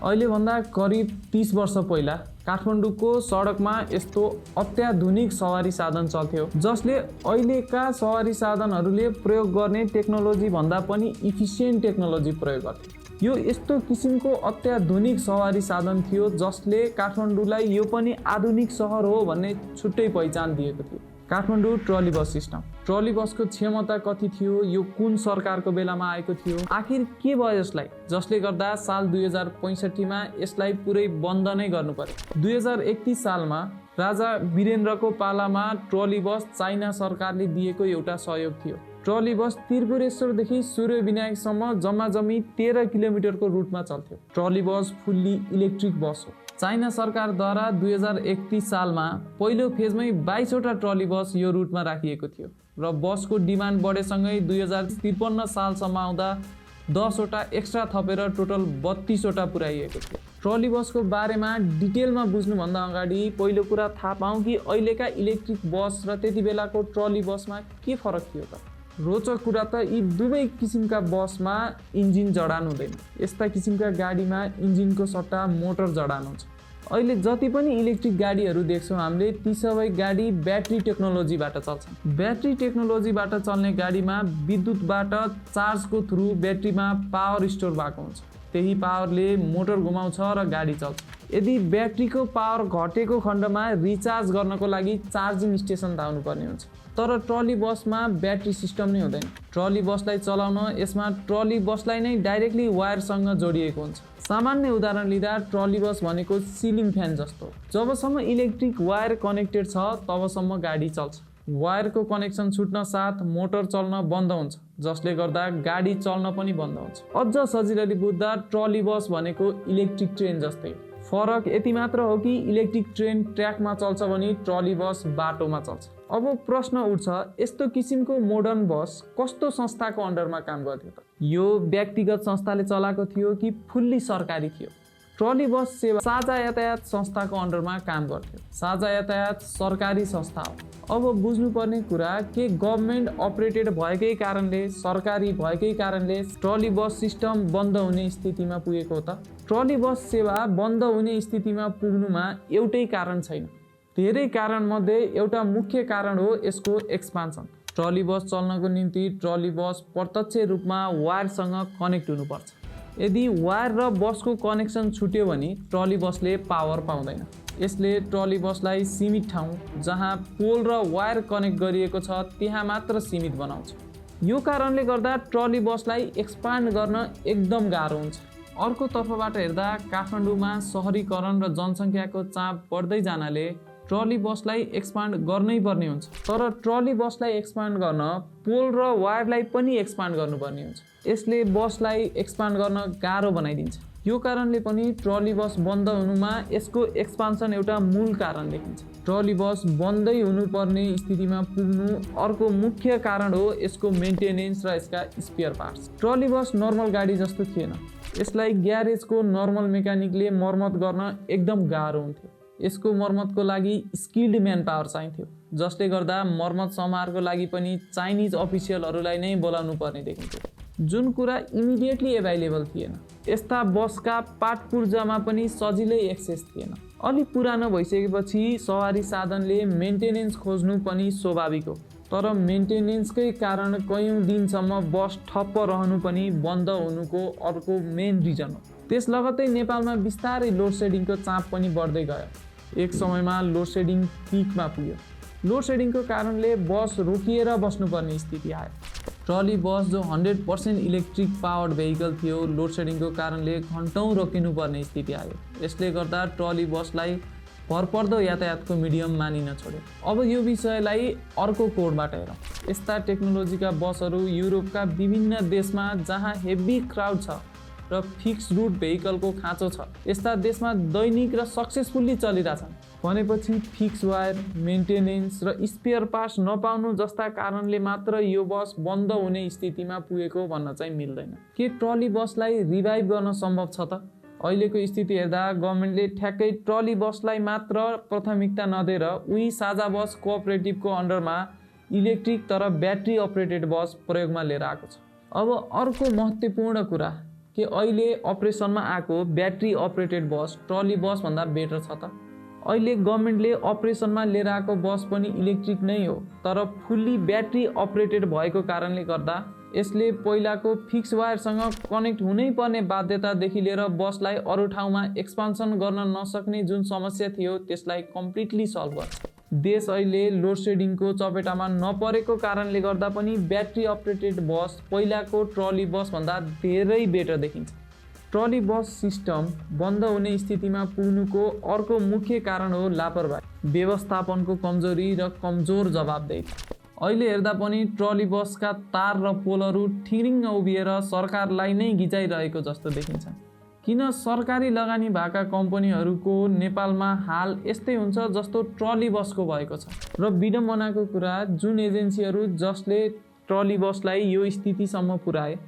अहिले भन्दा करिब 30 वर्ष पहिला काठमाडौँको सडकमा यस्तो अत्याधुनिक सवारी साधन चल्थ्यो जसले अहिलेका सवारी साधनहरूले प्रयोग गर्ने टेक्नोलोजी भन्दा पनि इफिसियन्ट टेक्नोलोजी प्रयोग गर्थे। यो यस्तो किसिमको अत्याधुनिक सवारी साधन थियो जसले काठमाडौँलाई यो पनि आधुनिक सहर हो भन्ने छुट्टै पहिचान दिएको थियो। काठमाडौँ ट्रली बस सिस्टम। ट्रली बसको क्षमता कति थियो, यो कुन सरकारको बेलामा आएको थियो, आखिर के भयो यसलाई, जसले गर्दा साल 2065 मा यसलाई पुरै बन्द नै गर्नु पर्यो। 2031 सालमा राजा वीरेन्द्रको पालामा ट्रली बस चाइना सरकारले दिएको एउटा सहयोग थियो। ट्रली बस त्रिपुरेश्वरदेखि सूर्य विनायकसम्म जम्माजम्मी 13 किलोमिटरको रुटमा चल्थ्यो। ट्रली बस फुल्ली इलेक्ट्रिक बस हो। चाइना सरकारद्वारा 2031 सालमा पहिलो फेजमै 22 वटा ट्रली बस यो रुटमा राखिएको थियो र बसको डिमान्ड बढेसँगै 2053 सालसम्म आउँदा 10 वटा एक्स्ट्रा थपेर टोटल 32 वटा पुर्याइएको थियो। ट्रली बसको बारेमा डिटेलमा बुझ्नुभन्दा अगाडि पहिलो कुरा थाहा पाऊँ कि अहिलेका इलेक्ट्रिक बस र त्यति बेलाको ट्रली बसमा के फरक थियो त। रोचक कुरा त यी दुवै किसिमका बसमा इन्जिन जडान हुँदैन। यस्ता किसिमका गाडीमा इन्जिनको सट्टा मोटर जडान हुन्छ। अहिले जति पनि इलेक्ट्रिक गाडीहरू देख्छौँ हामीले ती सबै गाडी ब्याट्री टेक्नोलोजीबाट चल्छन्। ब्याट्री टेक्नोलोजीबाट चल्ने गाडीमा विद्युतबाट चार्जको थ्रु ब्याट्रीमा पावर स्टोर भएको हुन्छ। त्यही पावरले मोटर घुमाउँछ र गाडी चल्छ। यदि ब्याट्रीको पावर घटेको खण्डमा रिचार्ज गर्नको लागि चार्जिङ स्टेसन धाउनु पर्ने हुन्छ। तर ट्रली बसमा ब्याट्री सिस्टम नै हुँदैन। ट्रली बसलाई चलाउन यसमा ट्रली बसलाई नै डाइरेक्टली वायरसँग जोडिएको हुन्छ। सामान्य उदाहरण लिँदा ट्रली बस भनेको सिलिङ फ्यान जस्तो। जबसम्म इलेक्ट्रिक वायर कनेक्टेड छ तबसम्म गाडी चल्छ। वायरको कनेक्सन छुट्न साथ मोटर चल्न बन्द हुन्छ, जसले गर्दा गाडी चल्न पनि बन्द हुन्छ। अझ सजिलैले बुझ्दा ट्रली बस भनेको इलेक्ट्रिक ट्रेन जस्तै। फरक यति मात्र हो कि इलेक्ट्रिक ट्रेन ट्र्याकमा चल्छ भने ट्रली बस बाटोमा चल्छ। अब प्रश्न उठ्छ, यस्तो किसिमको मोडर्न बस कस्तो संस्थाको अन्डरमा काम गर्थ्यो त? यो व्यक्तिगत संस्थाले चलाएको थियो कि फुल्ली सरकारी थियो? ट्रली बस सेवा साझा यातायात संस्थाको अन्डरमा काम गर्थ्यो। साझा यातायात सरकारी संस्था हो। अब बुझ्नुपर्ने कुरा के गभर्मेन्ट अपरेटेड भएकै कारणले, सरकारी भएकै कारणले ट्रली बस सिस्टम बन्द हुने स्थितिमा पुगेको हो त? ट्रली बस सेवा बन्द हुने स्थितिमा पुग्नुमा एउटै कारण छैन। धेरै कारण मध्ये एउटा मुख्य कारण हो यसको एक्सपान्सन। ट्रली बस चल्नको निम्ति ट्रली बस प्रत्यक्ष रूपमा वायरसँग कनेक्ट हुनुपर्छ। यदि वायर र बसको कनेक्सन छुट्यो भने ट्रली बसले पावर पाउँदैन। यसले ट्रली बसलाई सीमित ठाउँ जहाँ पोल र वायर कनेक्ट गरिएको छ त्यहाँ मात्र सीमित बनाउँछ। यो कारणले गर्दा ट्रली बसलाई एक्सपान्ड गर्न एकदम गाह्रो हुन्छ। अर्को तर्फबाट हेर्दा काठमाडौँमा सहरीकरण र जनसङ्ख्याको चाप बढ्दै जानाले ट्रली बसलाई एक्सपान्ड गर्नै पर्ने हुन्छ। तर ट्रली बसलाई एक्सपान्ड गर्न पोल र वायरलाई पनि एक्सपान्ड गर्नुपर्ने हुन्छ। यसले बसलाई एक्सपान्ड गर्न गाह्रो बनाइदिन्छ। यो कारणले पनि ट्रली बस बन्द हुनुमा यसको एक्सपान्सन एउटा मूल कारण देखिन्छ। ट्रली बस बन्दै हुनुपर्ने स्थितिमा पुग्नु अर्को मुख्य कारण हो यसको मेन्टेनेन्स र यसका स्पेयर पार्ट्स। ट्रली बस नर्मल गाडी जस्तो थिएन। यसलाई ग्यारेजको नर्मल मेकानिकले मर्मत गर्न एकदम गाह्रो हुन्थ्यो। यसको मर्मतको लागि स्किल्ड म्यान पावर चाहिन्थ्यो, जसले गर्दा मर्मत समारको लागि पनि चाइनिज अफिसियलहरूलाई नै बोलाउनु पर्ने देखिन्थ्यो, जुन कुरा इमिडिएटली एभाइलेबल थिएन। यस्ता बसका पार्ट पूर्जामा पनि सजिलै एक्सेस थिएन। अलि पुरानो भइसकेपछि सवारी साधनले मेन्टेनेन्स खोज्नु पनि स्वाभाविक हो। तर मेन्टेनेन्सकै कारण कयौं दिनसम्म बस ठप्प रहनु पनि बन्द हुनुको अर्को मेन रिजन हो। त्यस लगत्तै नेपालमा बिस्तारै लोड सेडिङको चाप पनि बढ्दै गयो। एक समयमा लोड सेडिङ पिकमा पुग्यो। लोड सेडिङको कारणले बस रोकिएर बस्नुपर्ने स्थिति आयो। ट्रली बस जो 100% इलेक्ट्रिक पावर्ड भेहिकल थियो, लोड सेडिङको कारणले घन्टौं रोकिनुपर्ने स्थिति आयो। यसले गर्दा ट्रली बसलाई भरपर्दो यातायातको मिडियम मानिन छोड्यो। अब यो विषयलाई अर्को कोडबाट हेरौँ। यस्ता टेक्नोलोजीका बसहरू युरोपका विभिन्न देशमा जहाँ हेभी क्राउड छ र फिक्स रुट भेहिकलको खाँचो छ, यस्ता देशमा दैनिक र सक्सेसफुल्ली चलिरहेछन्। भनेपछि फिक्स वायर, मेन्टेनेन्स र स्पेयर पार्ट्स नपाउनु जस्ता कारणले मात्र यो बस बन्द हुने स्थितिमा पुगेको भन्न चाहिँ मिल्दैन। के ट्रली बसलाई रिभाइभ गर्न सम्भव छ त? अहिलेको स्थिति हेर्दा गभर्मेन्टले ठ्याक्कै ट्रली बसलाई मात्र प्राथमिकता नदिएर उही साझा बस कोअपरेटिभको अन्डरमा इलेक्ट्रिक तर ब्याट्री अपरेटेड बस प्रयोगमा लिएर आएको छ। अब अर्को महत्त्वपूर्ण कुरा, के अहिले अपरेसनमा आएको ब्याट्री अपरेटेड बस ट्रली बस भन्दा बेटर छ त? अहिले गभर्मेन्टले अपरेसनमा लिएर आएको बस पनि इलेक्ट्रिक नै हो, तर फुल्ली ब्याट्री अपरेटेड भएको कारणले गर्दा यसले पहिलाको फिक्स वायरसँग कनेक्ट हुनै पर्ने बाध्यतादेखि लिएर बसलाई अरू ठाउँमा एक्सपान्सन गर्न नसक्ने जुन समस्या थियो त्यसलाई कम्प्लिटली सल्भ गर्छ। देश अहिले लोड सेडिङको चपेटामा नपरेको कारणले गर्दा पनि ब्याट्री अपरेटेड बस पहिलाको ट्रली बस भन्दा धेरै बेटर देखिन्छ। ट्रली बस सिस्टम बन्द हुने स्थितिमा पुग्नुको अर्को मुख्य कारण हो लापरवाही, व्यवस्थापनको कमजोरी र कमजोर जवाबदेही। अहिले हेर्दा पनि ट्रली बसका तार र पोलहरू ठिरिङ्ग उभिएर सरकारलाई नै गिचाइरहेको जस्तो देखिन्छ। किन सरकारी लगानी भएका कम्पनीहरूको नेपालमा हाल यस्तै हुन्छ जस्तो ट्रली बसको भएको छ? र विडम्बनाको कुरा, जुन एजेन्सीहरू जसले ट्रली बसलाई यो स्थितिसम्म पुर्याए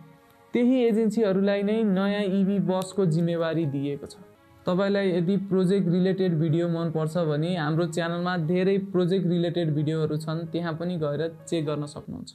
त्यही एजेन्सीहरूलाई नै नयाँ इभी बसको जिम्मेवारी दिएको छ। तपाईलाई यदि प्रोजेक्ट रिलेटेड भिडियो मन पर्छ भने हाम्रो च्यानलमा धेरै प्रोजेक्ट रिलेटेड भिडियोहरू छन्, त्यहाँ पनि गएर चेक गर्न सक्नुहुन्छ।